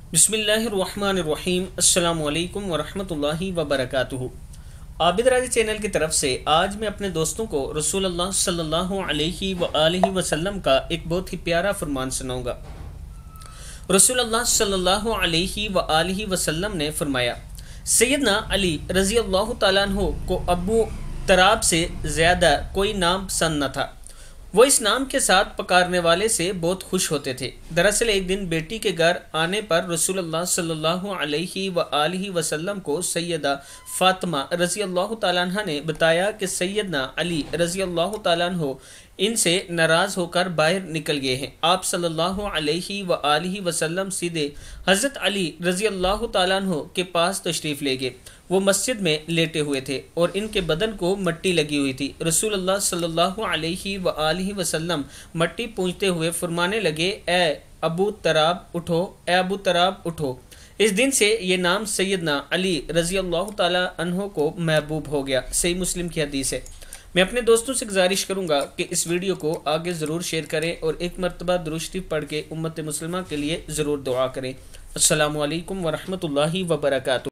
बिस्मिल्लाहिर्रहमानिर्रहीम। अस्सलामुअलैकुम वरहमतुल्लाहि वबरकातुहू। आबिद राजी चैनल की तरफ से आज मैं अपने दोस्तों को रसूलुल्लाह सल्लल्लाहु अलैहि वआलिहि वसल्लम का एक बहुत ही प्यारा फरमान सुनाऊंगा। रसूलुल्लाह सल्लल्लाहु अलैहि वआलिहि वसल्लम ने फरमाया, सैयदना अली रज़ी अल्लाह तआला अन्हु को अबू तराब से ज़्यादा कोई नाम पसंद न था। वो इस नाम के साथ पकारने वाले से बहुत खुश होते थे। दरअसल एक दिन बेटी के घर आने पर रसूलुल्लाह सल्लल्लाहु अलैहि वआलिहि वसल्लम को सैयदा फातिमा रज़ी अल्लाह तआला अन्हा ने बताया कि सैयदना अली रज़ी अल्लाह तआला अन्हु इनसे नाराज़ होकर बाहर निकल गए हैं। आप सल्लल्लाहु अलैहि वआलिहि वसल्लम सीधे हज़रत अली रज़ी अल्लाह तआला अन्हु के पास तशरीफ़ ले गए। वो मस्जिद में लेटे हुए थे और इनके बदन को मट्टी लगी हुई थी। रसूलुल्लाह सल्लल्लाहु अलैहि वआलिहि वसल्लम मट्टी पूंछते हुए फरमाने लगे, ए अबू तराब उठो, ए अबू तराब उठो। इस दिन से ये नाम सैयदना अली रज़ी अल्लाह तआला अन्हु को महबूब हो गया। सही मुस्लिम की हदीस है। मैं अपने दोस्तों से गुजारिश करूंगा कि इस वीडियो को आगे ज़रूर शेयर करें और एक मरतबा दुरूद शरीफ पढ़ के उम्मत मुस्लिमा के लिए ज़रूर दुआ करें। अस्सलामु अलैकुम वरहमतुल्लाहि वबरकातुहू।